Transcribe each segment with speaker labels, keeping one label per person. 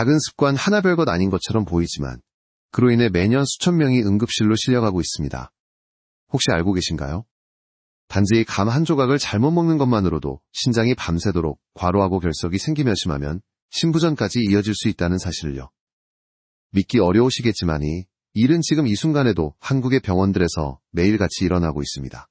Speaker 1: 작은 습관 하나 별것 아닌 것처럼 보이지만 그로 인해 매년 수천 명이 응급실로 실려가고 있습니다. 혹시 알고 계신가요? 단지 감 한 조각을 잘못 먹는 것만으로도 신장이 밤새도록 과로하고 결석이 생기며 심하면 심부전까지 이어질 수 있다는 사실을요. 믿기 어려우시겠지만이 일은 지금 이 순간에도 한국의 병원들에서 매일같이 일어나고 있습니다.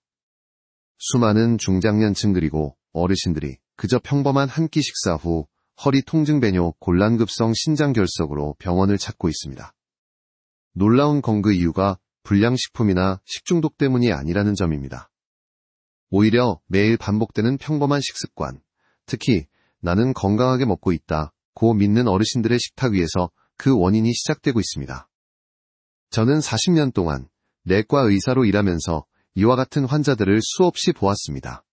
Speaker 1: 수많은 중장년층 그리고 어르신들이 그저 평범한 한 끼 식사 후 허리 통증 배뇨 곤란급성 신장결석으로 병원을 찾고 있습니다. 놀라운 건 그 이유가 불량식품이나 식중독 때문이 아니라는 점입니다. 오히려 매일 반복되는 평범한 식습관, 특히 나는 건강하게 먹고 있다고 믿는 어르신들의 식탁 위에서 그 원인이 시작되고 있습니다. 저는 40년 동안 내과 의사로 일하면서 이와 같은 환자들을 수없이 보았습니다.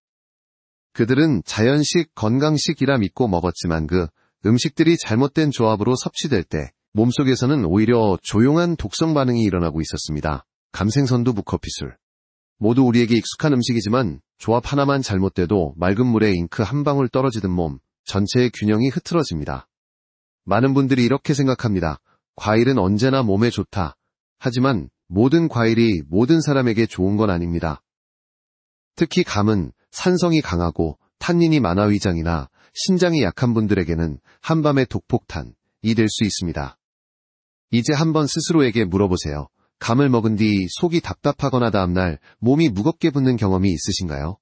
Speaker 1: 그들은 자연식, 건강식이라 믿고 먹었지만 그 음식들이 잘못된 조합으로 섭취될 때 몸속에서는 오히려 조용한 독성 반응이 일어나고 있었습니다. 감생선두 무커피술. 모두 우리에게 익숙한 음식이지만 조합 하나만 잘못돼도 맑은 물에 잉크 한 방울 떨어지듯 몸 전체의 균형이 흐트러집니다. 많은 분들이 이렇게 생각합니다. 과일은 언제나 몸에 좋다. 하지만 모든 과일이 모든 사람에게 좋은 건 아닙니다. 특히 감은 산성이 강하고 탄닌이 많아 위장이나 신장이 약한 분들에게는 한밤의 독폭탄이 될 수 있습니다. 이제 한번 스스로에게 물어보세요. 감을 먹은 뒤 속이 답답하거나 다음날 몸이 무겁게 붓는 경험이 있으신가요?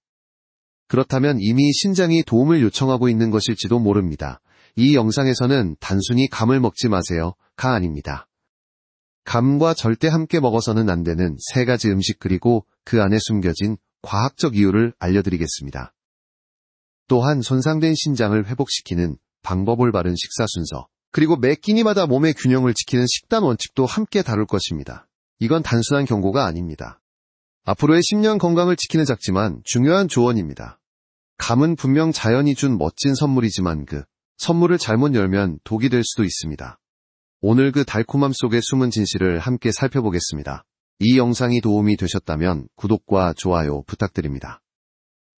Speaker 1: 그렇다면 이미 신장이 도움을 요청하고 있는 것일지도 모릅니다. 이 영상에서는 단순히 감을 먹지 마세요가 아닙니다. 감과 절대 함께 먹어서는 안 되는 3가지 음식 그리고 그 안에 숨겨진 과학적 이유를 알려드리겠습니다. 또한 손상된 신장을 회복시키는 방법 올바른 식사 순서, 그리고 매 끼니마다 몸의 균형을 지키는 식단 원칙도 함께 다룰 것입니다. 이건 단순한 경고가 아닙니다. 앞으로의 10년 건강을 지키는 작지만 중요한 조언입니다. 감은 분명 자연이 준 멋진 선물이지만 그 선물을 잘못 열면 독이 될 수도 있습니다. 오늘 그 달콤함 속의 숨은 진실을 함께 살펴보겠습니다. 이 영상이 도움이 되셨다면 구독과 좋아요 부탁드립니다.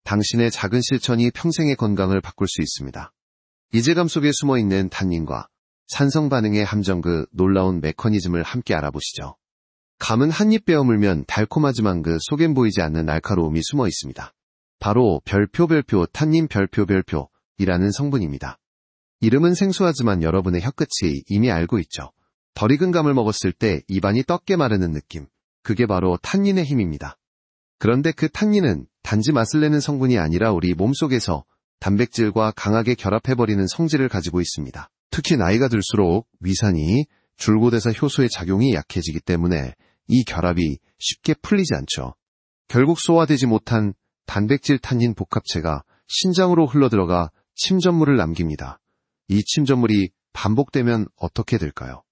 Speaker 1: 당신의 작은 실천이 평생의 건강을 바꿀 수 있습니다. 이제감 속에 숨어있는 탄닌과 산성 반응의 함정, 그 놀라운 메커니즘을 함께 알아보시죠. 감은 한 입 베어물면 달콤하지만 그 속엔 보이지 않는 날카로움이 숨어 있습니다. 바로 별표 탄닌 별표이라는 성분입니다. 이름은 생소하지만 여러분의 혀끝이 이미 알고 있죠. 덜 익은 감을 먹었을 때 입안이 떡게 마르는 느낌. 그게 바로 탄닌의 힘입니다. 그런데 그 탄닌은 단지 맛을 내는 성분이 아니라 우리 몸속에서 단백질과 강하게 결합해버리는 성질을 가지고 있습니다. 특히 나이가 들수록 위산이 줄고돼서 효소의 작용이 약해지기 때문에 이 결합이 쉽게 풀리지 않죠. 결국 소화되지 못한 단백질 탄닌 복합체가 신장으로 흘러들어가 침전물을 남깁니다. 이 침전물이 반복되면 어떻게 될까요?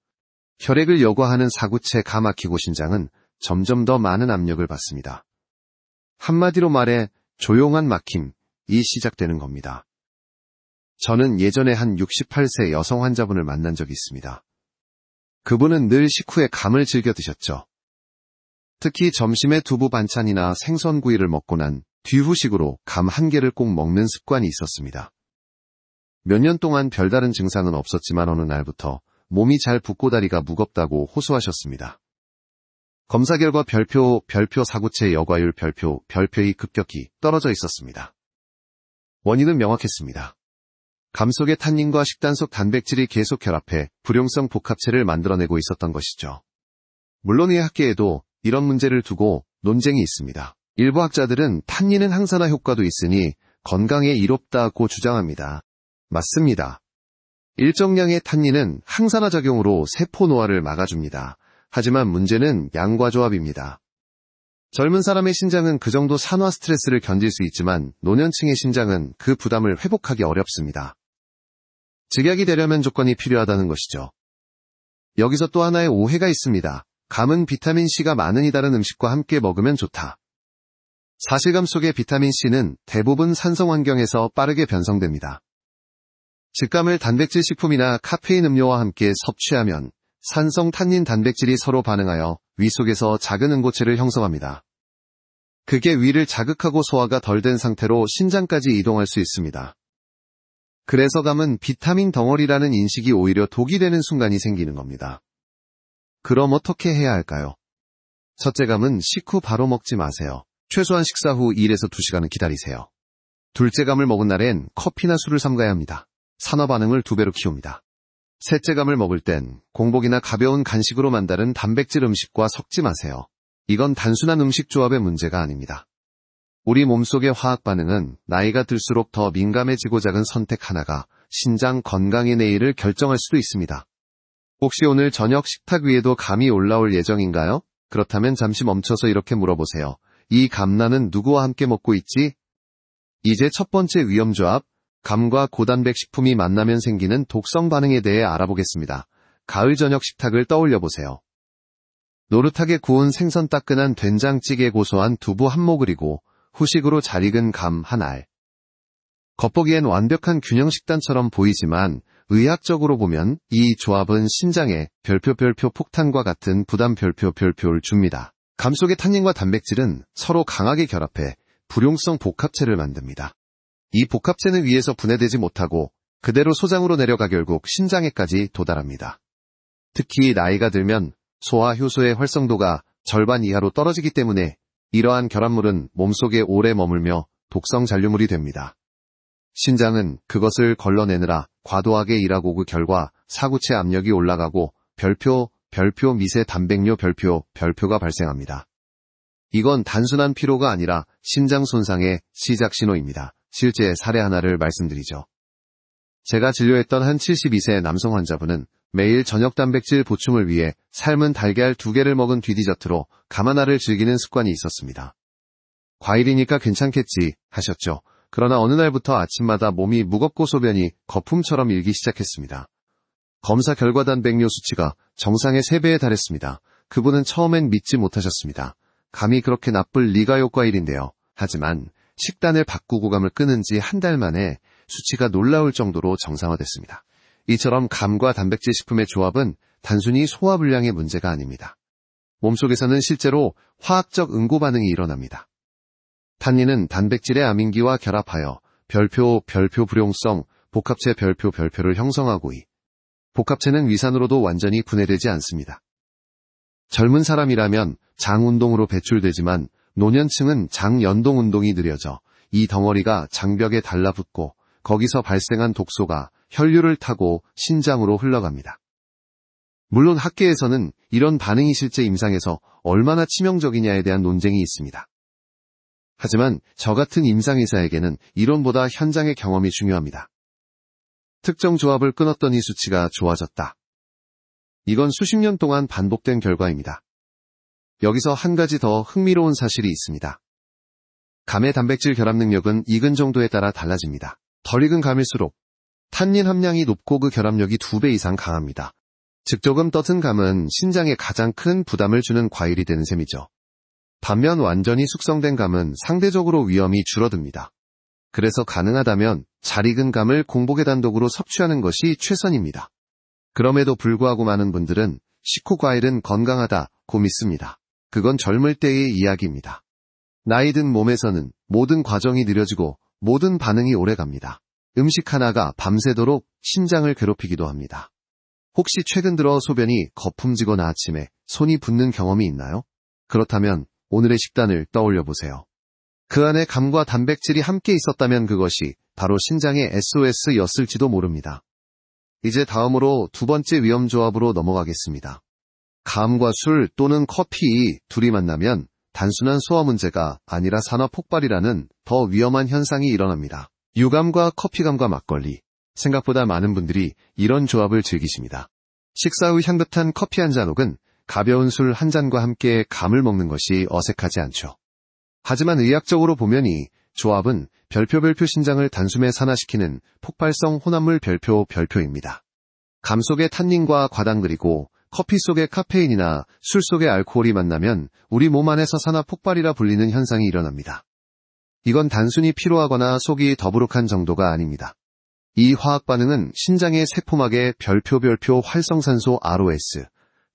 Speaker 1: 혈액을 여과하는 사구체 가막히고 신장은 점점 더 많은 압력을 받습니다. 한마디로 말해 조용한 막힘이 시작되는 겁니다. 저는 예전에 한 68세 여성 환자분을 만난 적이 있습니다. 그분은 늘 식후에 감을 즐겨 드셨죠. 특히 점심에 두부 반찬이나 생선구이를 먹고 난 뒤후식으로 감 한 개를 꼭 먹는 습관이 있었습니다. 몇 년 동안 별다른 증상은 없었지만 어느 날부터 몸이 잘 붓고 다리가 무겁다고 호소하셨습니다. 검사 결과 별표 사구체 여과율 별표이 급격히 떨어져 있었습니다. 원인은 명확했습니다. 감 속의 탄닌과 식단 속 단백질이 계속 결합해 불용성 복합체를 만들어내고 있었던 것이죠. 물론 이 학계에도 이런 문제를 두고 논쟁이 있습니다. 일부 학자들은 탄닌은 항산화 효과도 있으니 건강에 이롭다고 주장합니다. 맞습니다. 일정량의 탄닌은 항산화 작용으로 세포 노화를 막아줍니다. 하지만 문제는 양과 조합입니다. 젊은 사람의 신장은 그 정도 산화 스트레스를 견딜 수 있지만 노년층의 신장은 그 부담을 회복하기 어렵습니다. 즉약이 되려면 조건이 필요하다는 것이죠. 여기서 또 하나의 오해가 있습니다. 감은 비타민C가 많은 이다른 음식과 함께 먹으면 좋다. 사실 감 속의 비타민C는 대부분 산성 환경에서 빠르게 변성됩니다. 직감을 단백질 식품이나 카페인 음료와 함께 섭취하면 산성 탄닌 단백질이 서로 반응하여 위 속에서 작은 응고체를 형성합니다. 그게 위를 자극하고 소화가 덜 된 상태로 신장까지 이동할 수 있습니다. 그래서 감은 비타민 덩어리라는 인식이 오히려 독이 되는 순간이 생기는 겁니다. 그럼 어떻게 해야 할까요? 첫째 감은 식후 바로 먹지 마세요. 최소한 식사 후 1에서 2시간은 기다리세요. 둘째 감을 먹은 날엔 커피나 술을 삼가야 합니다. 산화 반응을 2배로 키웁니다. 셋째 감을 먹을 땐 공복이나 가벼운 간식으로 만다른 단백질 음식과 섞지 마세요. 이건 단순한 음식 조합의 문제가 아닙니다. 우리 몸속의 화학 반응은 나이가 들수록 더 민감해지고 작은 선택 하나가 신장 건강의 내일을 결정할 수도 있습니다. 혹시 오늘 저녁 식탁 위에도 감이 올라올 예정인가요? 그렇다면 잠시 멈춰서 이렇게 물어보세요. 이 감나는 누구와 함께 먹고 있지? 이제 첫 번째 위험조합, 감과 고단백 식품이 만나면 생기는 독성 반응에 대해 알아보겠습니다. 가을 저녁 식탁을 떠올려 보세요. 노릇하게 구운 생선 따끈한 된장찌개 고소한 두부 한 모글이고 후식으로 잘 익은 감 한 알. 겉보기엔 완벽한 균형 식단처럼 보이지만 의학적으로 보면 이 조합은 신장에 별표 폭탄과 같은 부담 별표를 줍니다. 감 속의 탄닌과 단백질은 서로 강하게 결합해 불용성 복합체를 만듭니다. 이 복합체는 위에서 분해되지 못하고 그대로 소장으로 내려가 결국 신장에까지 도달합니다. 특히 나이가 들면 소화 효소의 활성도가 절반 이하로 떨어지기 때문에 이러한 결합물은 몸속에 오래 머물며 독성 잔류물이 됩니다. 신장은 그것을 걸러내느라 과도하게 일하고 그 결과 사구체 압력이 올라가고 별표 미세 단백뇨 별표가 발생합니다. 이건 단순한 피로가 아니라 신장 손상의 시작 신호입니다. 실제 사례 하나를 말씀드리죠. 제가 진료했던 한 72세 남성 환자분은 매일 저녁 단백질 보충을 위해 삶은 달걀 2개를 먹은 뒤 디저트로 감 하나를 즐기는 습관이 있었습니다. 과일이니까 괜찮겠지 하셨죠. 그러나 어느 날부터 아침마다 몸이 무겁고 소변이 거품처럼 일기 시작했습니다. 검사 결과 단백뇨 수치가 정상의 3배에 달했습니다. 그분은 처음엔 믿지 못하셨습니다. 감이 그렇게 나쁠 리가요 과일인데요. 하지만 식단을 바꾸고 감을 끊은 지 한 달 만에 수치가 놀라울 정도로 정상화됐습니다. 이처럼 감과 단백질 식품의 조합은 단순히 소화불량의 문제가 아닙니다. 몸속에서는 실제로 화학적 응고 반응이 일어납니다. 탄닌은 단백질의 아민기와 결합하여 별표 불용성 복합체 별표를 형성하고 복합체는 위산으로도 완전히 분해되지 않습니다. 젊은 사람이라면 장운동으로 배출되지만 노년층은 장연동 운동이 느려져 이 덩어리가 장벽에 달라붙고 거기서 발생한 독소가 혈류를 타고 신장으로 흘러갑니다. 물론 학계에서는 이런 반응이 실제 임상에서 얼마나 치명적이냐에 대한 논쟁이 있습니다. 하지만 저 같은 임상의사에게는 이론보다 현장의 경험이 중요합니다. 특정 조합을 끊었더니 수치가 좋아졌다. 이건 수십 년 동안 반복된 결과입니다. 여기서 한 가지 더 흥미로운 사실이 있습니다. 감의 단백질 결합 능력은 익은 정도에 따라 달라집니다. 덜 익은 감일수록 탄닌 함량이 높고 그 결합력이 2배 이상 강합니다. 즉 조금 떠든 감은 신장에 가장 큰 부담을 주는 과일이 되는 셈이죠. 반면 완전히 숙성된 감은 상대적으로 위험이 줄어듭니다. 그래서 가능하다면 잘 익은 감을 공복의 단독으로 섭취하는 것이 최선입니다. 그럼에도 불구하고 많은 분들은 식후 과일은 건강하다고 믿습니다. 그건 젊을 때의 이야기입니다. 나이 든 몸에서는 모든 과정이 느려지고 모든 반응이 오래갑니다. 음식 하나가 밤새도록 신장을 괴롭히기도 합니다. 혹시 최근 들어 소변이 거품지거나 아침에 손이 붓는 경험이 있나요? 그렇다면 오늘의 식단을 떠올려 보세요. 그 안에 감과 단백질이 함께 있었다면 그것이 바로 신장의 SOS였을지도 모릅니다. 이제 다음으로 두 번째 위험조합으로 넘어가겠습니다. 감과 술 또는 커피 둘이 만나면 단순한 소화 문제가 아니라 산화 폭발이라는 더 위험한 현상이 일어납니다. 유감과 커피감과 막걸리. 생각보다 많은 분들이 이런 조합을 즐기십니다. 식사 후 향긋한 커피 한 잔 혹은 가벼운 술 한 잔과 함께 감을 먹는 것이 어색하지 않죠. 하지만 의학적으로 보면 이 조합은 별표 신장을 단숨에 산화시키는 폭발성 혼합물 별표입니다. 감 속의 탄닌과 과당 그리고 커피 속의 카페인이나 술 속의 알코올이 만나면 우리 몸 안에서 산화 폭발이라 불리는 현상이 일어납니다. 이건 단순히 피로하거나 속이 더부룩한 정도가 아닙니다. 이 화학 반응은 신장의 세포막에 별표 활성산소 ROS,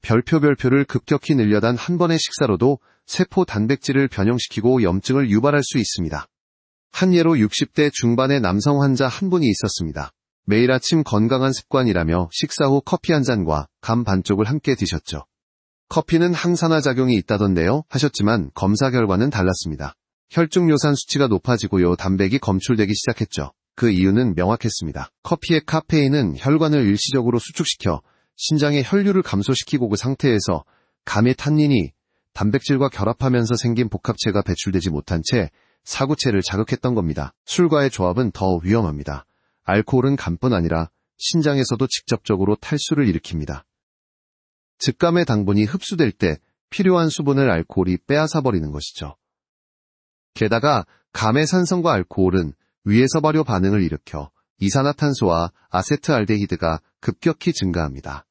Speaker 1: 별표를 급격히 늘려단 한 번의 식사로도 세포 단백질을 변형시키고 염증을 유발할 수 있습니다. 한 예로 60대 중반의 남성 환자 한 분이 있었습니다. 매일 아침 건강한 습관이라며 식사 후 커피 한 잔과 감 반쪽을 함께 드셨죠. 커피는 항산화 작용이 있다던데요 하셨지만 검사 결과는 달랐습니다. 혈중요산 수치가 높아지고요, 단백이 검출되기 시작했죠. 그 이유는 명확했습니다. 커피의 카페인은 혈관을 일시적으로 수축시켜 신장의 혈류를 감소시키고 그 상태에서 감의 탄닌이 단백질과 결합하면서 생긴 복합체가 배출되지 못한 채 사구체를 자극했던 겁니다. 술과의 조합은 더 위험합니다. 알코올은 감뿐 아니라 신장에서도 직접적으로 탈수를 일으킵니다. 즉, 감의 당분이 흡수될 때 필요한 수분을 알코올이 빼앗아버리는 것이죠. 게다가 감의 산성과 알코올은 위에서 발효 반응을 일으켜 이산화탄소와 아세트알데히드가 급격히 증가합니다.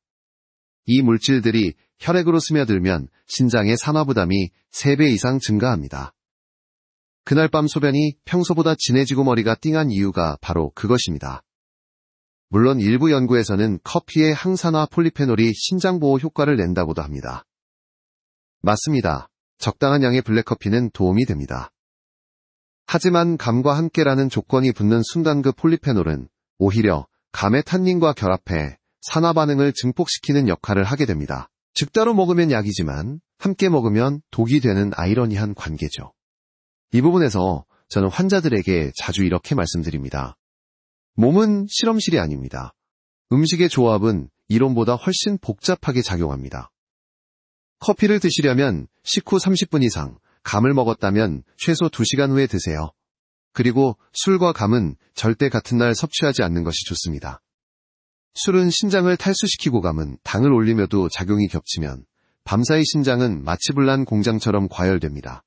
Speaker 1: 이 물질들이 혈액으로 스며들면 신장의 산화부담이 3배 이상 증가합니다. 그날 밤 소변이 평소보다 진해지고 머리가 띵한 이유가 바로 그것입니다. 물론 일부 연구에서는 커피의 항산화 폴리페놀이 신장보호 효과를 낸다고도 합니다. 맞습니다. 적당한 양의 블랙커피는 도움이 됩니다. 하지만 감과 함께라는 조건이 붙는 순간 그 폴리페놀은 오히려 감의 탄닌과 결합해 산화 반응을 증폭시키는 역할을 하게 됩니다. 즉, 따로 먹으면 약이지만 함께 먹으면 독이 되는 아이러니한 관계죠. 이 부분에서 저는 환자들에게 자주 이렇게 말씀드립니다. 몸은 실험실이 아닙니다. 음식의 조합은 이론보다 훨씬 복잡하게 작용합니다. 커피를 드시려면 식후 30분 이상, 감을 먹었다면 최소 2시간 후에 드세요. 그리고 술과 감은 절대 같은 날 섭취하지 않는 것이 좋습니다. 술은 신장을 탈수시키고 감은 당을 올리며도 작용이 겹치면 밤사이 신장은 마치불난 공장처럼 과열됩니다.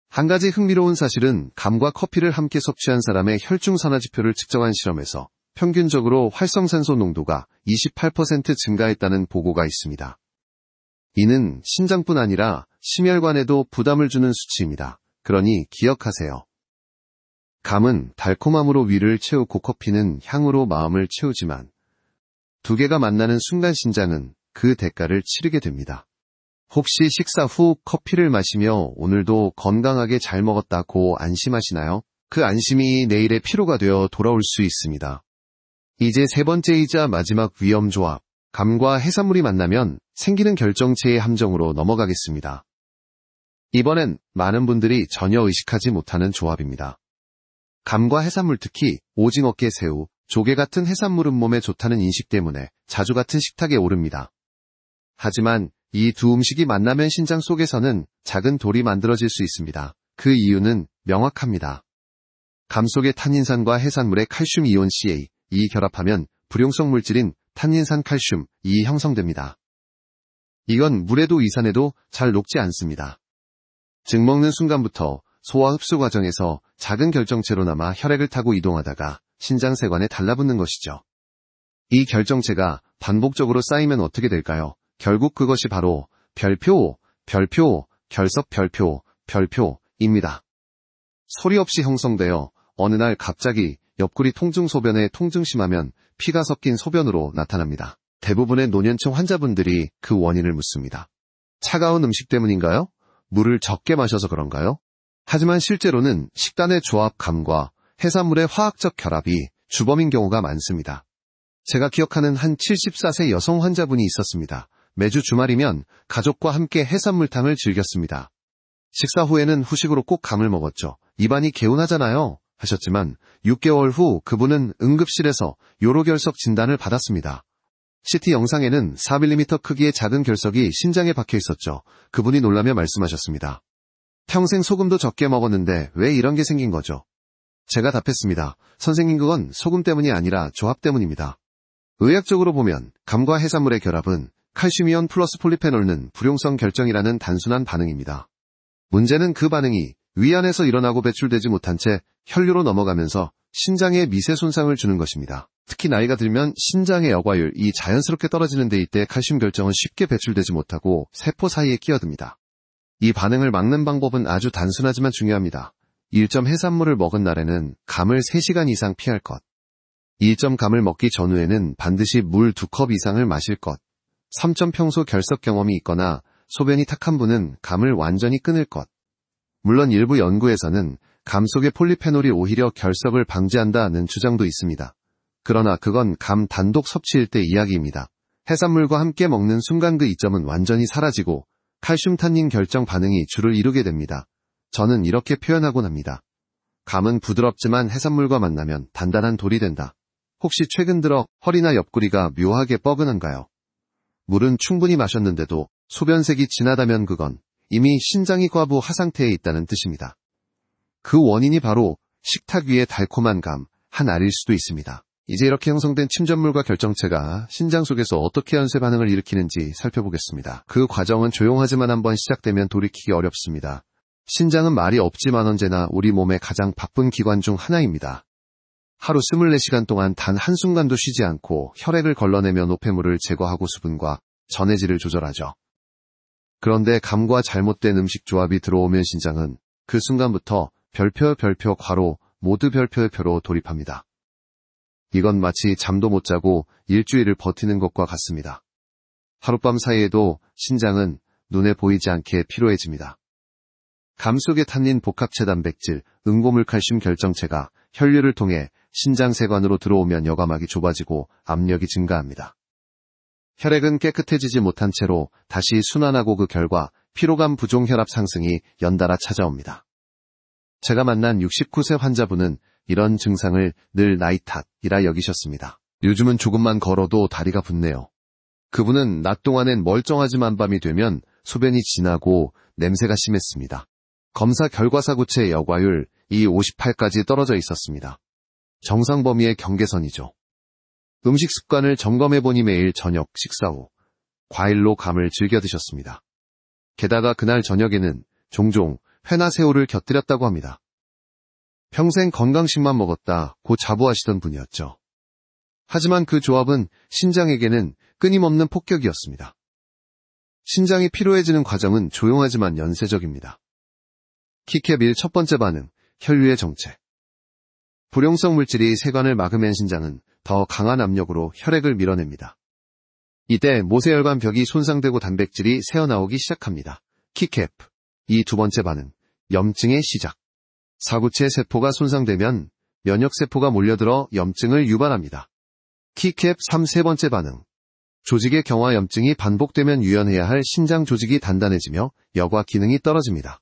Speaker 1: 한 가지 흥미로운 사실은 감과 커피를 함께 섭취한 사람의 혈중산화지표를 측정한 실험에서 평균적으로 활성산소 농도가 28% 증가했다는 보고가 있습니다. 이는 신장뿐 아니라 심혈관에도 부담을 주는 수치입니다. 그러니 기억하세요. 감은 달콤함으로 위를 채우고 커피는 향으로 마음을 채우지만 두 개가 만나는 순간 신장은 그 대가를 치르게 됩니다. 혹시 식사 후 커피를 마시며 오늘도 건강하게 잘 먹었다고 안심하시나요? 그 안심이 내일의 피로가 되어 돌아올 수 있습니다. 이제 세 번째이자 마지막 위험 조합, 감과 해산물이 만나면 생기는 결정체의 함정으로 넘어가겠습니다. 이번엔 많은 분들이 전혀 의식하지 못하는 조합입니다. 감과 해산물, 특히 오징어깨, 새우, 조개 같은 해산물은 몸에 좋다는 인식 때문에 자주 같은 식탁에 오릅니다. 하지만 이 두 음식이 만나면 신장 속에서는 작은 돌이 만들어질 수 있습니다. 그 이유는 명확합니다. 감 속의 탄닌산과 해산물의 칼슘 이온 CA, 이 결합하면 불용성 물질인 탄닌산 칼슘, 이 형성됩니다. 이건 물에도 이산에도 잘 녹지 않습니다. 즉, 먹는 순간부터 소화 흡수 과정에서 작은 결정체로 남아 혈액을 타고 이동하다가 신장세관에 달라붙는 것이죠. 이 결정체가 반복적으로 쌓이면 어떻게 될까요? 결국 그것이 바로 별표, 결석 별표입니다. 소리 없이 형성되어 어느 날 갑자기 옆구리 통증, 소변에 통증 심하면 피가 섞인 소변으로 나타납니다. 대부분의 노년층 환자분들이 그 원인을 묻습니다. 차가운 음식 때문인가요? 물을 적게 마셔서 그런가요? 하지만 실제로는 식단의 조합, 감과 해산물의 화학적 결합이 주범인 경우가 많습니다. 제가 기억하는 한 74세 여성 환자분이 있었습니다. 매주 주말이면 가족과 함께 해산물탕을 즐겼습니다. 식사 후에는 후식으로 꼭 감을 먹었죠. 입안이 개운하잖아요 하셨지만 6개월 후 그분은 응급실에서 요로결석 진단을 받았습니다. CT 영상에는 4mm 크기의 작은 결석이 신장에 박혀 있었죠. 그분이 놀라며 말씀하셨습니다. 평생 소금도 적게 먹었는데 왜 이런 게 생긴 거죠? 제가 답했습니다. 선생님, 그건 소금 때문이 아니라 조합 때문입니다. 의학적으로 보면 감과 해산물의 결합은 칼슘이온 플러스 폴리페놀은 불용성 결정이라는 단순한 반응입니다. 문제는 그 반응이 위 안에서 일어나고 배출되지 못한 채 혈류로 넘어가면서 신장에 미세 손상을 주는 것입니다. 특히 나이가 들면 신장의 여과율이 자연스럽게 떨어지는 데 이때 칼슘 결정은 쉽게 배출되지 못하고 세포 사이에 끼어듭니다. 이 반응을 막는 방법은 아주 단순하지만 중요합니다. 1점 해산물을 먹은 날에는 감을 3시간 이상 피할 것. 1점 감을 먹기 전후에는 반드시 물 2컵 이상을 마실 것. 3점 평소 결석 경험이 있거나 소변이 탁한 분은 감을 완전히 끊을 것. 물론 일부 연구에서는 감 속의 폴리페놀이 오히려 결석을 방지한다는 주장도 있습니다. 그러나 그건 감 단독 섭취일 때 이야기입니다. 해산물과 함께 먹는 순간 그 이점은 완전히 사라지고 칼슘 탄닌 결정 반응이 주를 이루게 됩니다. 저는 이렇게 표현하곤 합니다. 감은 부드럽지만 해산물과 만나면 단단한 돌이 된다. 혹시 최근 들어 허리나 옆구리가 묘하게 뻐근한가요? 물은 충분히 마셨는데도 소변색이 진하다면 그건 이미 신장이 과부 하상태에 있다는 뜻입니다. 그 원인이 바로 식탁 위의 달콤한 감, 한 알일 수도 있습니다. 이제 이렇게 형성된 침전물과 결정체가 신장 속에서 어떻게 연쇄 반응을 일으키는지 살펴보겠습니다. 그 과정은 조용하지만 한번 시작되면 돌이키기 어렵습니다. 신장은 말이 없지만 언제나 우리 몸의 가장 바쁜 기관 중 하나입니다. 하루 24시간 동안 단 한순간도 쉬지 않고 혈액을 걸러내며 노폐물을 제거하고 수분과 전해질을 조절하죠. 그런데 감과 잘못된 음식 조합이 들어오면 신장은 그 순간부터 별표 괄호 모두 별표의 표로 돌입합니다. 이건 마치 잠도 못 자고 일주일을 버티는 것과 같습니다. 하룻밤 사이에도 신장은 눈에 보이지 않게 피로해집니다. 감 속에 탄닌 복합체 단백질, 응고물 칼슘 결정체가 혈류를 통해 신장 세관으로 들어오면 여과막이 좁아지고 압력이 증가합니다. 혈액은 깨끗해지지 못한 채로 다시 순환하고 그 결과 피로감 부종 혈압 상승이 연달아 찾아옵니다. 제가 만난 69세 환자분은 이런 증상을 늘 나이 탓이라 여기셨습니다. 요즘은 조금만 걸어도 다리가 붓네요. 그분은 낮 동안엔 멀쩡하지만 밤이 되면 소변이 진하고 냄새가 심했습니다. 검사 결과 사구체의 여과율 E58까지 떨어져 있었습니다. 정상 범위의 경계선이죠. 음식 습관을 점검해보니 매일 저녁 식사 후 과일로 감을 즐겨 드셨습니다. 게다가 그날 저녁에는 종종 회나 새우를 곁들였다고 합니다. 평생 건강식만 먹었다고 자부하시던 분이었죠. 하지만 그 조합은 신장에게는 끊임없는 폭격이었습니다. 신장이 피로해지는 과정은 조용하지만 연쇄적입니다. 키캡1 첫 번째 반응, 혈류의 정체. 불용성 물질이 세관을 막으면 신장은 더 강한 압력으로 혈액을 밀어냅니다. 이때 모세혈관 벽이 손상되고 단백질이 새어나오기 시작합니다. 키캡, 이 두 번째 반응, 염증의 시작. 사구체 세포가 손상되면 면역세포가 몰려들어 염증을 유발합니다. 키캡 3 세 번째 반응. 조직의 경화 염증이 반복되면 유연해야 할 신장 조직이 단단해지며 여과 기능이 떨어집니다.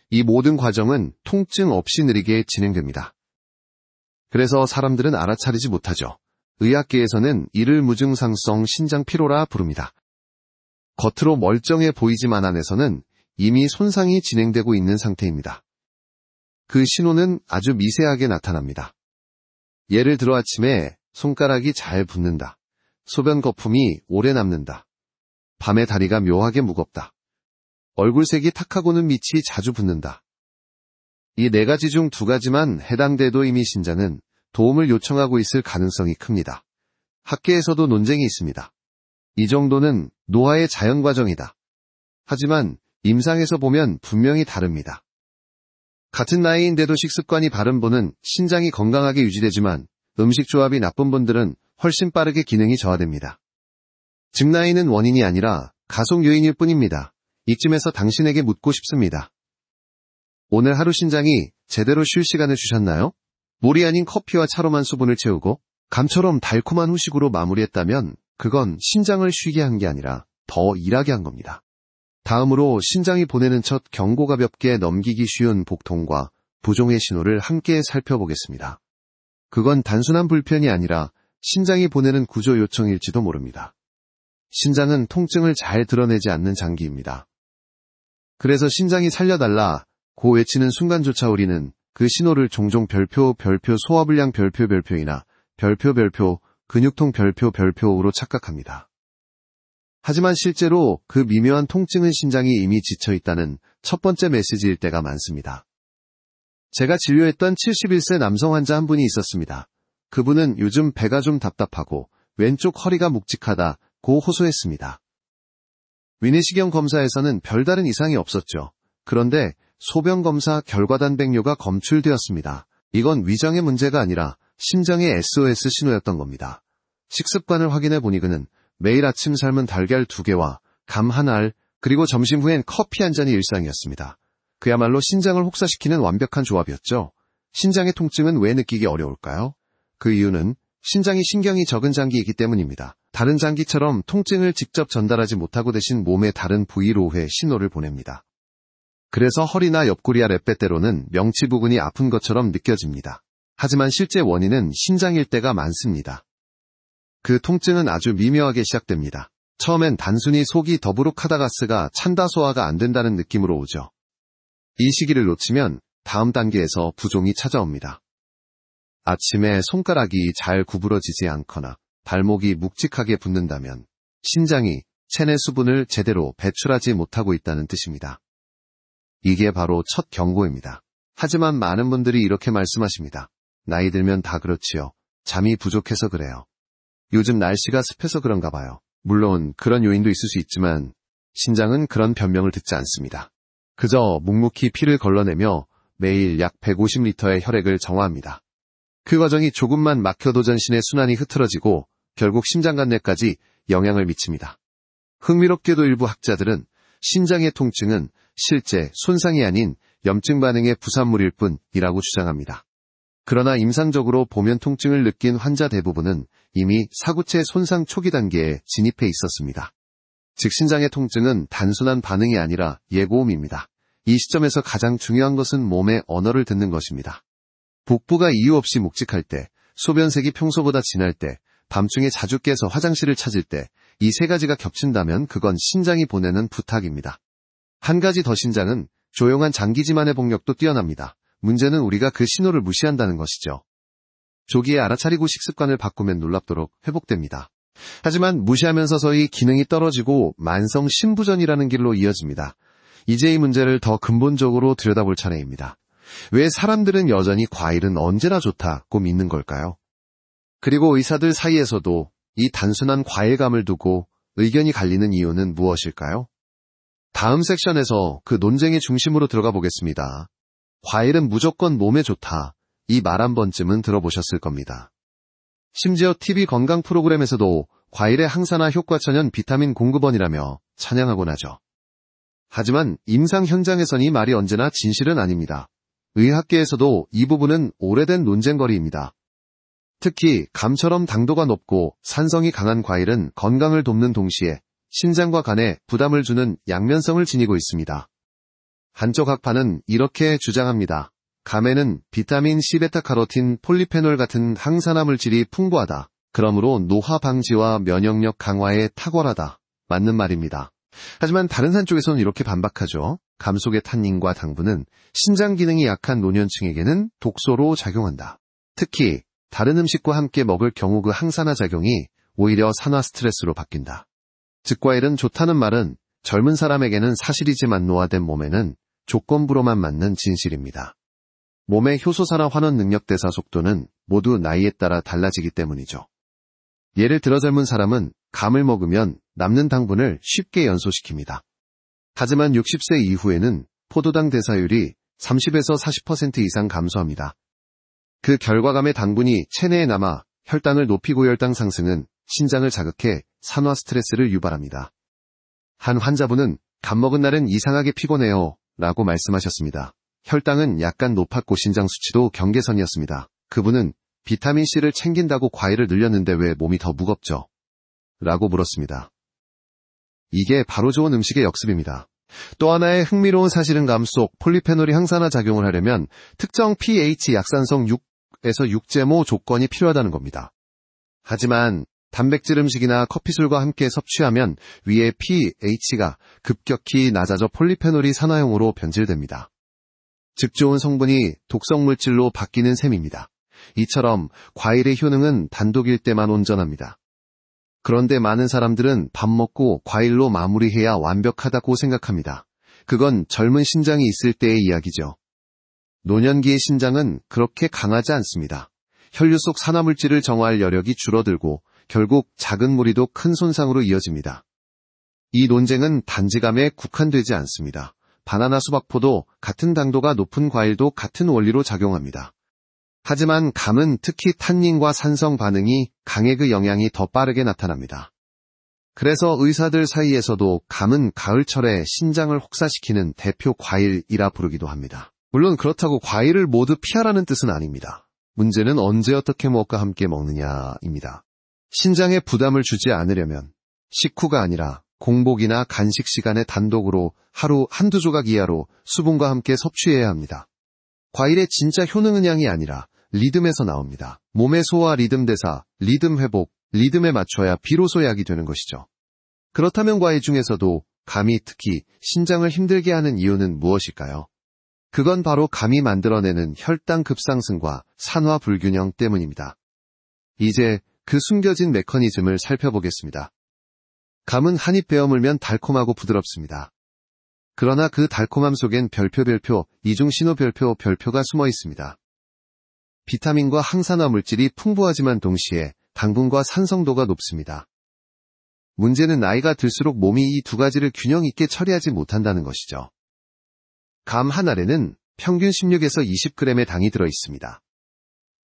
Speaker 1: 이 모든 과정은 통증 없이 느리게 진행됩니다. 그래서 사람들은 알아차리지 못하죠. 의학계에서는 이를 무증상성 신장 피로라 부릅니다. 겉으로 멀쩡해 보이지만 안에서는 이미 손상이 진행되고 있는 상태입니다. 그 신호는 아주 미세하게 나타납니다. 예를 들어 아침에 손가락이 잘 붓는다. 소변 거품이 오래 남는다. 밤에 다리가 묘하게 무겁다. 얼굴색이 탁하고는 밑이 자주 붓는다. 이 네 가지 중 두 가지만 해당돼도 이미 신장은 도움을 요청하고 있을 가능성이 큽니다. 학계에서도 논쟁이 있습니다. 이 정도는 노화의 자연 과정이다. 하지만 임상에서 보면 분명히 다릅니다. 같은 나이인데도 식습관이 바른 분은 신장이 건강하게 유지되지만 음식 조합이 나쁜 분들은 훨씬 빠르게 기능이 저하됩니다. 즉 나이는 원인이 아니라 가속 요인일 뿐입니다. 이쯤에서 당신에게 묻고 싶습니다. 오늘 하루 신장이 제대로 쉴 시간을 주셨나요? 물이 아닌 커피와 차로만 수분을 채우고 감처럼 달콤한 후식으로 마무리했다면 그건 신장을 쉬게 한 게 아니라 더 일하게 한 겁니다. 다음으로 신장이 보내는 첫 경고 가볍게 넘기기 쉬운 복통과 부종의 신호를 함께 살펴보겠습니다. 그건 단순한 불편이 아니라 신장이 보내는 구조 요청일지도 모릅니다. 신장은 통증을 잘 드러내지 않는 장기입니다. 그래서 신장이 살려달라 고 외치는 순간조차 우리는 그 신호를 종종 별표 소화불량 별표이나 별표 근육통 별표로 착각합니다. 하지만 실제로 그 미묘한 통증은 신장이 이미 지쳐있다는 첫 번째 메시지일 때가 많습니다. 제가 진료했던 71세 남성 환자 한 분이 있었습니다. 그분은 요즘 배가 좀 답답하고 왼쪽 허리가 묵직하다고 호소했습니다. 위내시경 검사에서는 별다른 이상이 없었죠. 그런데 소변 검사 결과 단백뇨가 검출되었습니다. 이건 위장의 문제가 아니라 심장의 SOS 신호였던 겁니다. 식습관을 확인해 보니 그는 매일 아침 삶은 달걀 2개와 감 1알, 그리고 점심 후엔 커피 한 잔이 일상이었습니다. 그야말로 신장을 혹사시키는 완벽한 조합이었죠. 신장의 통증은 왜 느끼기 어려울까요? 그 이유는 신장이 신경이 적은 장기이기 때문입니다. 다른 장기처럼 통증을 직접 전달하지 못하고 대신 몸의 다른 부위로의 신호를 보냅니다. 그래서 허리나 옆구리 아래 빼때로는 명치 부근이 아픈 것처럼 느껴집니다. 하지만 실제 원인은 신장일 때가 많습니다. 그 통증은 아주 미묘하게 시작됩니다. 처음엔 단순히 속이 더부룩하다 가스가 찬다 소화가 안 된다는 느낌으로 오죠. 이 시기를 놓치면 다음 단계에서 부종이 찾아옵니다. 아침에 손가락이 잘 구부러지지 않거나 발목이 묵직하게 붓는다면 신장이 체내 수분을 제대로 배출하지 못하고 있다는 뜻입니다. 이게 바로 첫 경고입니다. 하지만 많은 분들이 이렇게 말씀하십니다. 나이 들면 다 그렇지요. 잠이 부족해서 그래요. 요즘 날씨가 습해서 그런가 봐요. 물론 그런 요인도 있을 수 있지만 신장은 그런 변명을 듣지 않습니다. 그저 묵묵히 피를 걸러내며 매일 약 150리터의 혈액을 정화합니다. 그 과정이 조금만 막혀도 전신의 순환이 흐트러지고 결국 심장관내까지 영향을 미칩니다. 흥미롭게도 일부 학자들은 신장의 통증은 실제 손상이 아닌 염증 반응의 부산물일 뿐이라고 주장합니다. 그러나 임상적으로 보면 통증을 느낀 환자 대부분은 이미 사구체 손상 초기 단계에 진입해 있었습니다. 즉 신장의 통증은 단순한 반응이 아니라 예고음입니다. 이 시점에서 가장 중요한 것은 몸의 언어를 듣는 것입니다. 복부가 이유 없이 묵직할 때, 소변색이 평소보다 진할 때, 밤중에 자주 깨서 화장실을 찾을 때, 이 세 가지가 겹친다면 그건 신장이 보내는 부탁입니다. 한 가지 더 신장은 조용한 장기지만의 폭력도 뛰어납니다. 문제는 우리가 그 신호를 무시한다는 것이죠. 조기에 알아차리고 식습관을 바꾸면 놀랍도록 회복됩니다. 하지만 무시하면 서서히 기능이 떨어지고 만성 신부전이라는 길로 이어집니다. 이제 이 문제를 더 근본적으로 들여다볼 차례입니다. 왜 사람들은 여전히 과일은 언제나 좋다고 믿는 걸까요? 그리고 의사들 사이에서도 이 단순한 과일감을 두고 의견이 갈리는 이유는 무엇일까요? 다음 섹션에서 그 논쟁의 중심으로 들어가 보겠습니다. 과일은 무조건 몸에 좋다. 이 말 한 번쯤은 들어보셨을 겁니다. 심지어 TV 건강 프로그램에서도 과일의 항산화 효과 천연 비타민 공급원이라며 찬양하곤 하죠. 하지만 임상 현장에선 이 말이 언제나 진실은 아닙니다. 의학계에서도 이 부분은 오래된 논쟁거리입니다. 특히 감처럼 당도가 높고 산성이 강한 과일은 건강을 돕는 동시에 신장과 간에 부담을 주는 양면성을 지니고 있습니다. 한쪽 학파는 이렇게 주장합니다. 감에는 비타민 C, 베타카로틴, 폴리페놀 같은 항산화 물질이 풍부하다. 그러므로 노화 방지와 면역력 강화에 탁월하다. 맞는 말입니다. 하지만 다른 한쪽에서는 이렇게 반박하죠. 감 속의 탄닌과 당분은 신장 기능이 약한 노년층에게는 독소로 작용한다. 특히 다른 음식과 함께 먹을 경우 그 항산화 작용이 오히려 산화 스트레스로 바뀐다. 즉 과일은 좋다는 말은 젊은 사람에게는 사실이지만 노화된 몸에는 조건부로만 맞는 진실입니다. 몸의 효소산화 환원 능력 대사 속도는 모두 나이에 따라 달라지기 때문이죠. 예를 들어 젊은 사람은 감을 먹으면 남는 당분을 쉽게 연소시킵니다. 하지만 60세 이후에는 포도당 대사율이 30에서 40% 이상 감소합니다. 그 결과 감의 당분이 체내에 남아 혈당을 높이고 혈당 상승은 신장을 자극해 산화 스트레스를 유발합니다. 한 환자분은 감 먹은 날은 이상하게 피곤해요 라고 말씀하셨습니다. 혈당은 약간 높았고 신장 수치도 경계선이었습니다. 그분은 비타민C를 챙긴다고 과일을 늘렸는데 왜 몸이 더 무겁죠? 라고 물었습니다. 이게 바로 좋은 음식의 역습입니다. 또 하나의 흥미로운 사실은 감 속 폴리페놀이 항산화 작용을 하려면 특정 pH 약산성 6에서 6제모 조건이 필요하다는 겁니다. 하지만 단백질 음식이나 커피술과 함께 섭취하면 위의 pH가 급격히 낮아져 폴리페놀이 산화형으로 변질됩니다. 즉 좋은 성분이 독성 물질로 바뀌는 셈입니다. 이처럼 과일의 효능은 단독일 때만 온전합니다. 그런데 많은 사람들은 밥 먹고 과일로 마무리해야 완벽하다고 생각합니다. 그건 젊은 신장이 있을 때의 이야기죠. 노년기의 신장은 그렇게 강하지 않습니다. 혈류 속 산화물질을 정화할 여력이 줄어들고 결국 작은 무리도 큰 손상으로 이어집니다. 이 논쟁은 단지감에 국한되지 않습니다. 바나나, 수박, 포도, 같은 당도가 높은 과일도 같은 원리로 작용합니다. 하지만 감은 특히 탄닌과 산성 반응이 강해 그 영향이 더 빠르게 나타납니다. 그래서 의사들 사이에서도 감은 가을철에 신장을 혹사시키는 대표 과일이라 부르기도 합니다. 물론 그렇다고 과일을 모두 피하라는 뜻은 아닙니다. 문제는 언제 어떻게 무엇과 함께 먹느냐입니다. 신장에 부담을 주지 않으려면 식후가 아니라 공복이나 간식 시간에 단독으로 하루 한두 조각 이하로 수분과 함께 섭취해야 합니다. 과일의 진짜 효능은 양이 아니라 리듬에서 나옵니다. 몸의 소화 리듬 대사, 리듬 회복, 리듬에 맞춰야 비로소 약이 되는 것이죠. 그렇다면 과일 중에서도 감이 특히 신장을 힘들게 하는 이유는 무엇일까요? 그건 바로 감이 만들어내는 혈당 급상승과 산화 불균형 때문입니다. 이제 그 숨겨진 메커니즘을 살펴보겠습니다. 감은 한 입 베어 물면 달콤하고 부드럽습니다. 그러나 그 달콤함 속엔 별표, 이중신호 별표가 숨어 있습니다. 비타민과 항산화 물질이 풍부하지만 동시에 당분과 산성도가 높습니다. 문제는 나이가 들수록 몸이 이 두 가지를 균형 있게 처리하지 못한다는 것이죠. 감 한 알에는 평균 16에서 20g의 당이 들어 있습니다.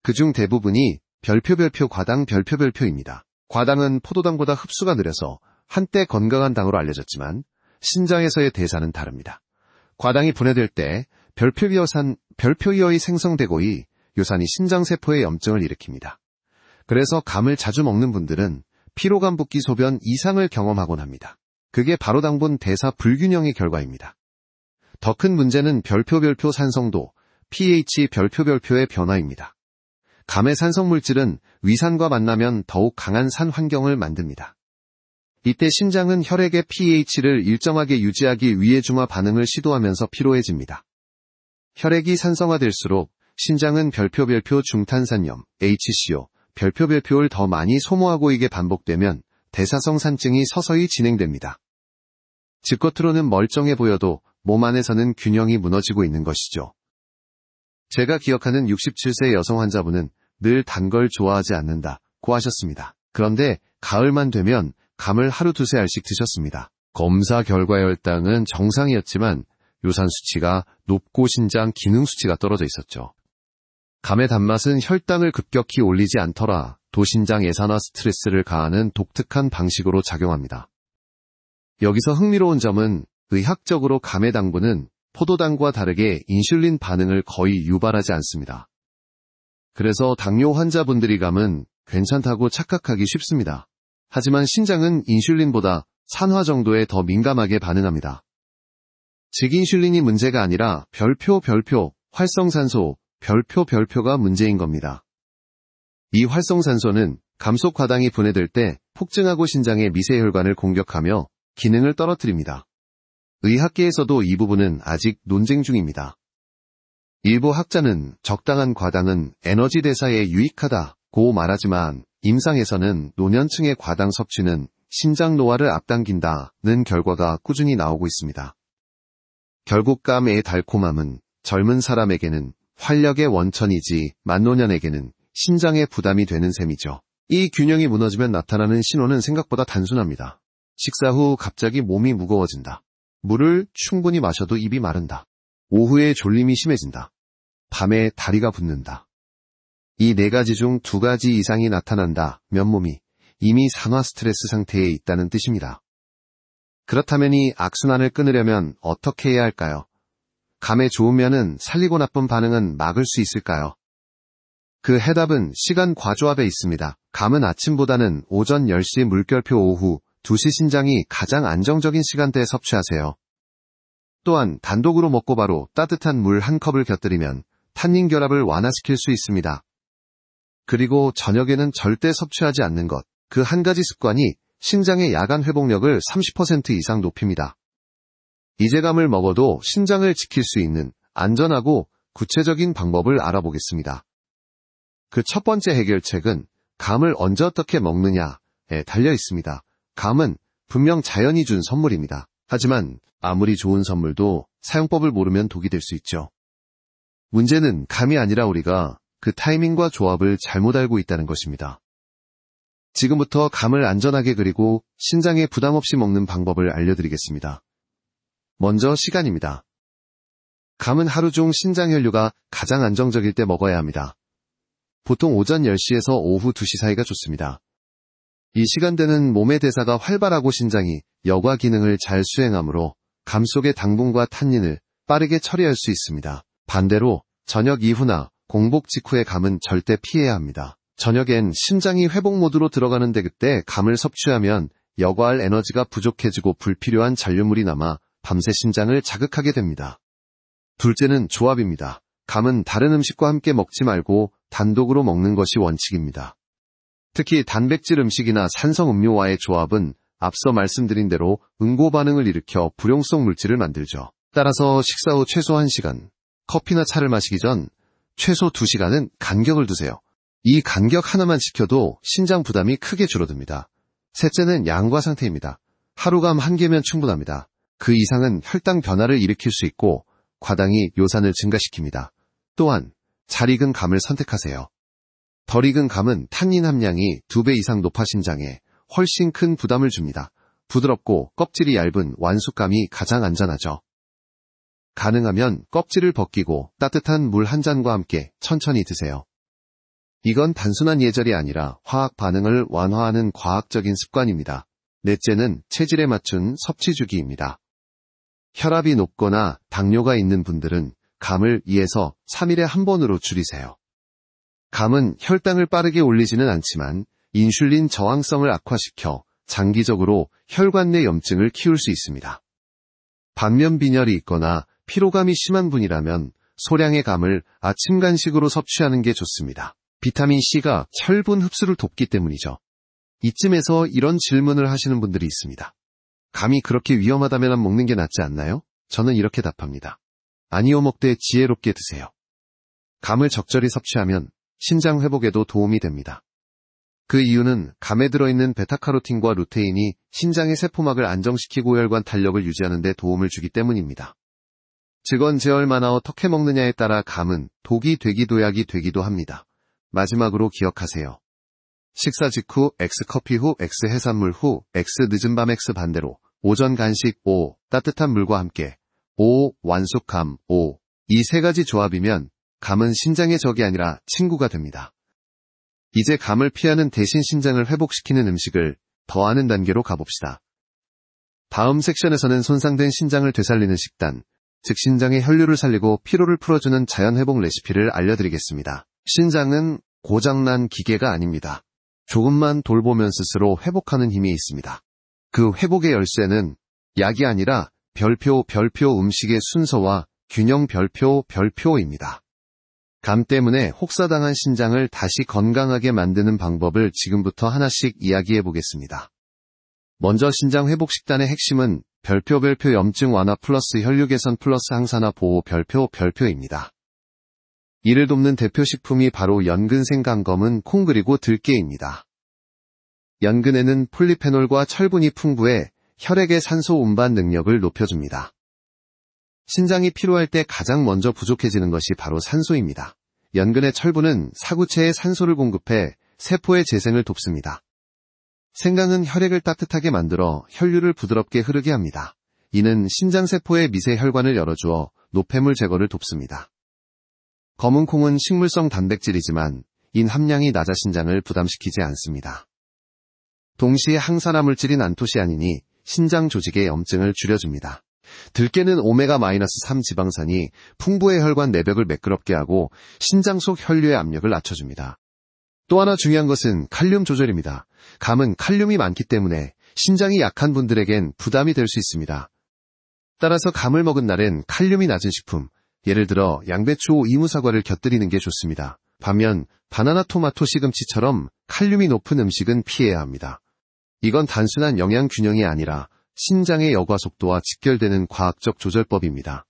Speaker 1: 그중 대부분이 별표 과당 별표입니다. 과당은 포도당보다 흡수가 느려서 한때 건강한 당으로 알려졌지만 신장에서의 대사는 다릅니다. 과당이 분해될 때 별표이어이 생성되고 이 요산이 신장세포의 염증을 일으킵니다. 그래서 감을 자주 먹는 분들은 피로감 붓기 소변 이상을 경험하곤 합니다. 그게 바로 당분 대사 불균형의 결과입니다. 더 큰 문제는 별표 산성도, pH 별표의 변화입니다. 감의 산성물질은 위산과 만나면 더욱 강한 산 환경을 만듭니다. 이때 신장은 혈액의 pH를 일정하게 유지하기 위해 중화 반응을 시도하면서 피로해집니다. 혈액이 산성화될수록 신장은 별표 중탄산염, HCO, 별표를 더 많이 소모하고 이게 반복되면 대사성 산증이 서서히 진행됩니다. 즉 겉으로는 멀쩡해 보여도 몸 안에서는 균형이 무너지고 있는 것이죠. 제가 기억하는 67세 여성 환자분은 늘 단 걸 좋아하지 않는다고 하셨습니다. 그런데 가을만 되면 감을 하루 두세 알씩 드셨습니다. 검사 결과 혈당은 정상이었지만 요산 수치가 높고 신장 기능 수치가 떨어져 있었죠. 감의 단맛은 혈당을 급격히 올리지 않더라 도신장 예산화 스트레스를 가하는 독특한 방식으로 작용합니다. 여기서 흥미로운 점은 의학적으로 감의 당분은 포도당과 다르게 인슐린 반응을 거의 유발하지 않습니다. 그래서 당뇨 환자분들이 감은 괜찮다고 착각하기 쉽습니다. 하지만 신장은 인슐린보다 산화 정도에 더 민감하게 반응합니다. 즉 인슐린이 문제가 아니라 별표, 활성산소, 별표가 문제인 겁니다. 이 활성산소는 감속 과당이 분해될 때 폭증하고 신장의 미세혈관을 공격하며 기능을 떨어뜨립니다. 의학계에서도 이 부분은 아직 논쟁 중입니다. 일부 학자는 적당한 과당은 에너지 대사에 유익하다고 말하지만 임상에서는 노년층의 과당 섭취는 신장 노화를 앞당긴다는 결과가 꾸준히 나오고 있습니다. 결국 감의 달콤함은 젊은 사람에게는 활력의 원천이지 만노년에게는 신장의 부담이 되는 셈이죠. 이 균형이 무너지면 나타나는 신호는 생각보다 단순합니다. 식사 후 갑자기 몸이 무거워진다. 물을 충분히 마셔도 입이 마른다. 오후에 졸림이 심해진다. 밤에 다리가 붓는다. 이 네 가지 중 두 가지 이상이 나타난다면 몸이 이미 산화 스트레스 상태에 있다는 뜻입니다. 그렇다면 이 악순환을 끊으려면 어떻게 해야 할까요? 감의 좋은 면은 살리고 나쁜 반응은 막을 수 있을까요? 그 해답은 시간 과조합에 있습니다. 감은 아침보다는 오전 10시 물결표 오후 2시 신장이 가장 안정적인 시간대에 섭취하세요. 또한 단독으로 먹고 바로 따뜻한 물 한 컵을 곁들이면 탄닌 결합을 완화시킬 수 있습니다. 그리고 저녁에는 절대 섭취하지 않는 것, 그 한 가지 습관이 신장의 야간 회복력을 30% 이상 높입니다. 이제 감을 먹어도 신장을 지킬 수 있는 안전하고 구체적인 방법을 알아보겠습니다. 그 첫 번째 해결책은 감을 언제 어떻게 먹느냐에 달려 있습니다. 감은 분명 자연이 준 선물입니다. 하지만 아무리 좋은 선물도 사용법을 모르면 독이 될 수 있죠. 문제는 감이 아니라 우리가 그 타이밍과 조합을 잘못 알고 있다는 것입니다. 지금부터 감을 안전하게 그리고 신장에 부담 없이 먹는 방법을 알려드리겠습니다. 먼저 시간입니다. 감은 하루 중 신장 혈류가 가장 안정적일 때 먹어야 합니다. 보통 오전 10시에서 오후 2시 사이가 좋습니다. 이 시간대는 몸의 대사가 활발하고 신장이 여과 기능을 잘 수행하므로 감 속의 당분과 탄닌을 빠르게 처리할 수 있습니다. 반대로 저녁 이후나 공복 직후의 감은 절대 피해야 합니다. 저녁엔 심장이 회복 모드로 들어가는데 그때 감을 섭취하면 여과할 에너지가 부족해지고 불필요한 잔류물이 남아 밤새 심장을 자극하게 됩니다. 둘째는 조합입니다. 감은 다른 음식과 함께 먹지 말고 단독으로 먹는 것이 원칙입니다. 특히 단백질 음식이나 산성 음료와의 조합은 앞서 말씀드린 대로 응고 반응을 일으켜 불용성 물질을 만들죠. 따라서 식사 후 최소 1시간, 커피나 차를 마시기 전 최소 2시간은 간격을 두세요. 이 간격 하나만 지켜도 신장 부담이 크게 줄어듭니다. 셋째는 양과 상태입니다. 하루감 1개면 충분합니다. 그 이상은 혈당 변화를 일으킬 수 있고 과당이 요산을 증가시킵니다. 또한 잘 익은 감을 선택하세요. 덜 익은 감은 탄닌 함량이 2배 이상 높아 신장에 훨씬 큰 부담을 줍니다. 부드럽고 껍질이 얇은 완숙감이 가장 안전하죠. 가능하면 껍질을 벗기고 따뜻한 물 한 잔과 함께 천천히 드세요. 이건 단순한 예절이 아니라 화학 반응을 완화하는 과학적인 습관입니다. 넷째는 체질에 맞춘 섭취 주기입니다. 혈압이 높거나 당뇨가 있는 분들은 감을 2에서 3일에 한 번으로 줄이세요. 감은 혈당을 빠르게 올리지는 않지만 인슐린 저항성을 악화시켜 장기적으로 혈관 내 염증을 키울 수 있습니다. 반면 빈혈이 있거나 피로감이 심한 분이라면 소량의 감을 아침 간식으로 섭취하는 게 좋습니다. 비타민C가 철분 흡수를 돕기 때문이죠. 이쯤에서 이런 질문을 하시는 분들이 있습니다. 감이 그렇게 위험하다면 안 먹는 게 낫지 않나요? 저는 이렇게 답합니다. 아니요, 먹되 지혜롭게 드세요. 감을 적절히 섭취하면 신장 회복에도 도움이 됩니다. 그 이유는 감에 들어있는 베타카로틴과 루테인이 신장의 세포막을 안정시키고 혈관 탄력을 유지하는 데 도움을 주기 때문입니다. 즉 언제 얼마나 어떻게 먹느냐에 따라 감은 독이 되기도 약이 되기도 합니다. 마지막으로 기억하세요. 식사 직후 X 커피 후 X 해산물 후 X 늦은 밤 X 반대로 오전 간식 O 따뜻한 물과 함께 O 완숙감 O 이 세 가지 조합이면 감은 신장의 적이 아니라 친구가 됩니다. 이제 감을 피하는 대신 신장을 회복시키는 음식을 더 아는 단계로 가봅시다. 다음 섹션에서는 손상된 신장을 되살리는 식단, 즉 신장의 혈류를 살리고 피로를 풀어주는 자연회복 레시피를 알려드리겠습니다. 신장은 고장난 기계가 아닙니다. 조금만 돌보면 스스로 회복하는 힘이 있습니다. 그 회복의 열쇠는 약이 아니라 별표 음식의 순서와 균형 별표입니다. 감 때문에 혹사당한 신장을 다시 건강하게 만드는 방법을 지금부터 하나씩 이야기해 보겠습니다. 먼저 신장 회복 식단의 핵심은 별표 염증 완화 플러스 혈류 개선 플러스 항산화 보호 별표입니다. 이를 돕는 대표 식품이 바로 연근 생강 검은 콩 그리고 들깨입니다. 연근에는 폴리페놀과 철분이 풍부해 혈액의 산소 운반 능력을 높여줍니다. 신장이 피로할 때 가장 먼저 부족해지는 것이 바로 산소입니다. 연근의 철분은 사구체에 산소를 공급해 세포의 재생을 돕습니다. 생강은 혈액을 따뜻하게 만들어 혈류를 부드럽게 흐르게 합니다. 이는 신장세포의 미세 혈관을 열어주어 노폐물 제거를 돕습니다. 검은 콩은 식물성 단백질이지만 인 함량이 낮아 신장을 부담시키지 않습니다. 동시에 항산화 물질인 안토시아닌이 신장 조직의 염증을 줄여줍니다. 들깨는 오메가-3 지방산이 풍부의 혈관 내벽을 매끄럽게 하고 신장 속 혈류의 압력을 낮춰줍니다. 또 하나 중요한 것은 칼륨 조절입니다. 감은 칼륨이 많기 때문에 신장이 약한 분들에겐 부담이 될 수 있습니다. 따라서 감을 먹은 날엔 칼륨이 낮은 식품, 예를 들어 양배추, 이무사과를 곁들이는 게 좋습니다. 반면 바나나, 토마토, 시금치처럼 칼륨이 높은 음식은 피해야 합니다. 이건 단순한 영양 균형이 아니라 신장의 여과 속도와 직결되는 과학적 조절법입니다.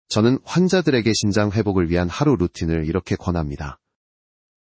Speaker 1: 저는 환자들에게 신장 회복을 위한 하루 루틴을 이렇게 권합니다.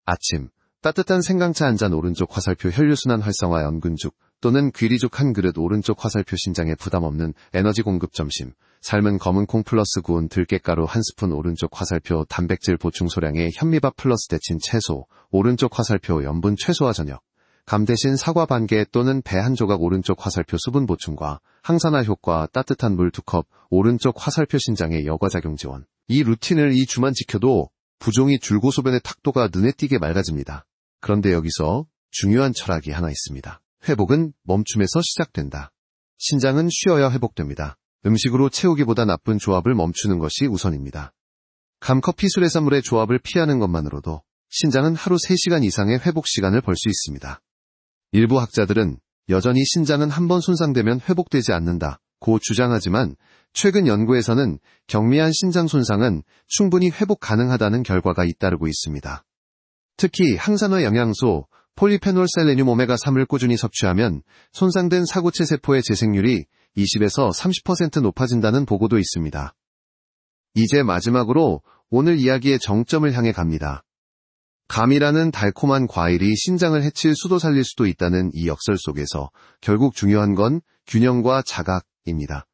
Speaker 1: 아침, 따뜻한 생강차 한 잔 오른쪽 화살표 혈류순환 활성화 연근죽 또는 귀리죽 한 그릇 오른쪽 화살표 신장에 부담 없는 에너지 공급 점심, 삶은 검은 콩 플러스 구운 들깨가루 한 스푼 오른쪽 화살표 단백질 보충 소량의 현미밥 플러스 데친 채소 오른쪽 화살표 염분 최소화 저녁, 감 대신 사과 반 개 또는 배 한 조각 오른쪽 화살표 수분 보충과 항산화 효과 따뜻한 물 2컵 오른쪽 화살표 신장의 여과작용 지원. 이 루틴을 2주만 지켜도 부종이 줄고 소변의 탁도가 눈에 띄게 맑아집니다. 그런데 여기서 중요한 철학이 하나 있습니다. 회복은 멈춤에서 시작된다. 신장은 쉬어야 회복됩니다. 음식으로 채우기보다 나쁜 조합을 멈추는 것이 우선입니다. 감, 커피, 술해산물의 조합을 피하는 것만으로도 신장은 하루 3시간 이상의 회복 시간을 벌 수 있습니다. 일부 학자들은 여전히 신장은 한번 손상되면 회복되지 않는다고 주장하지만 최근 연구에서는 경미한 신장 손상은 충분히 회복 가능하다는 결과가 잇따르고 있습니다. 특히 항산화 영양소, 폴리페놀 셀레늄 오메가3을 꾸준히 섭취하면 손상된 사구체 세포의 재생률이 20에서 30% 높아진다는 보고도 있습니다. 이제 마지막으로 오늘 이야기의 정점을 향해 갑니다. 감이라는 달콤한 과일이 신장을 해칠 수도 살릴 수도 있다는 이 역설 속에서 결국 중요한 건 균형과 자각입니다.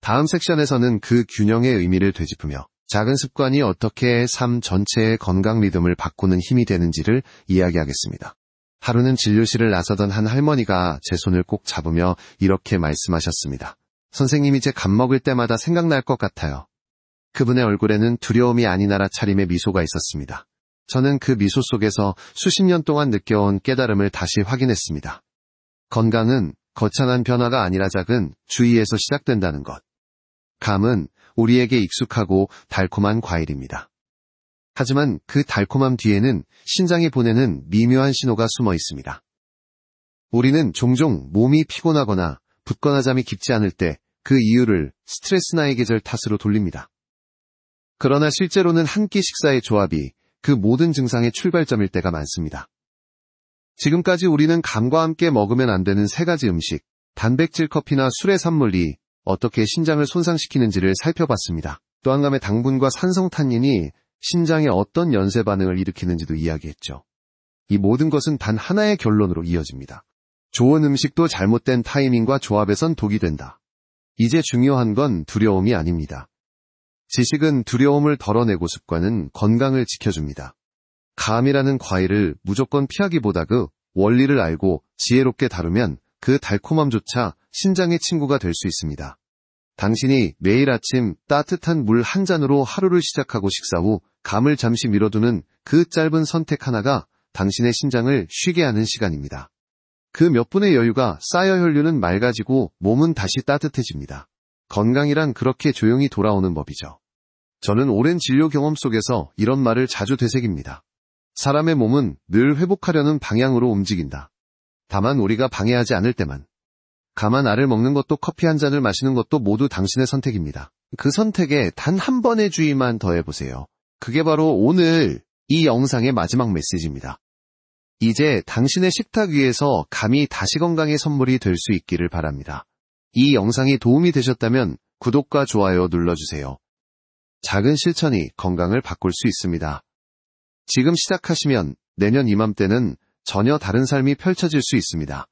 Speaker 1: 다음 섹션에서는 그 균형의 의미를 되짚으며 작은 습관이 어떻게 삶 전체의 건강 리듬을 바꾸는 힘이 되는지를 이야기하겠습니다. 하루는 진료실을 나서던 한 할머니가 제 손을 꼭 잡으며 이렇게 말씀하셨습니다. 선생님이 제 밥 먹을 때마다 생각날 것 같아요. 그분의 얼굴에는 두려움이 아닌 알아차림의 미소가 있었습니다. 저는 그 미소 속에서 수십 년 동안 느껴온 깨달음을 다시 확인했습니다. 건강은 거창한 변화가 아니라 작은 주의에서 시작된다는 것. 감은 우리에게 익숙하고 달콤한 과일입니다. 하지만 그 달콤함 뒤에는 신장이 보내는 미묘한 신호가 숨어 있습니다. 우리는 종종 몸이 피곤하거나 붓거나 잠이 깊지 않을 때 그 이유를 스트레스나 계절 탓으로 돌립니다. 그러나 실제로는 한 끼 식사의 조합이 그 모든 증상의 출발점일 때가 많습니다. 지금까지 우리는 감과 함께 먹으면 안 되는 3가지 음식, 단백질 커피나 술의 산물이 어떻게 신장을 손상시키는지를 살펴봤습니다. 또 한 감의 당분과 산성탄닌이 신장에 어떤 연쇄 반응을 일으키는지도 이야기했죠. 이 모든 것은 단 하나의 결론으로 이어집니다. 좋은 음식도 잘못된 타이밍과 조합에선 독이 된다. 이제 중요한 건 두려움이 아닙니다. 지식은 두려움을 덜어내고 습관은 건강을 지켜줍니다. 감이라는 과일을 무조건 피하기보다 그 원리를 알고 지혜롭게 다루면 그 달콤함조차 신장의 친구가 될 수 있습니다. 당신이 매일 아침 따뜻한 물 한 잔으로 하루를 시작하고 식사 후 감을 잠시 미뤄두는 그 짧은 선택 하나가 당신의 신장을 쉬게 하는 시간입니다. 그 몇 분의 여유가 쌓여 혈류는 맑아지고 몸은 다시 따뜻해집니다. 건강이란 그렇게 조용히 돌아오는 법이죠. 저는 오랜 진료 경험 속에서 이런 말을 자주 되새깁니다. 사람의 몸은 늘 회복하려는 방향으로 움직인다. 다만 우리가 방해하지 않을 때만. 감 한 알을 먹는 것도 커피 한 잔을 마시는 것도 모두 당신의 선택입니다. 그 선택에 단 한 번의 주의만 더해보세요. 그게 바로 오늘 이 영상의 마지막 메시지입니다. 이제 당신의 식탁 위에서 감이 다시 건강의 선물이 될 수 있기를 바랍니다. 이 영상이 도움이 되셨다면 구독과 좋아요 눌러주세요. 작은 실천이 건강을 바꿀 수 있습니다. 지금 시작하시면 내년 이맘때는 전혀 다른 삶이 펼쳐질 수 있습니다.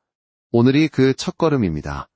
Speaker 1: 오늘이 그 첫걸음입니다.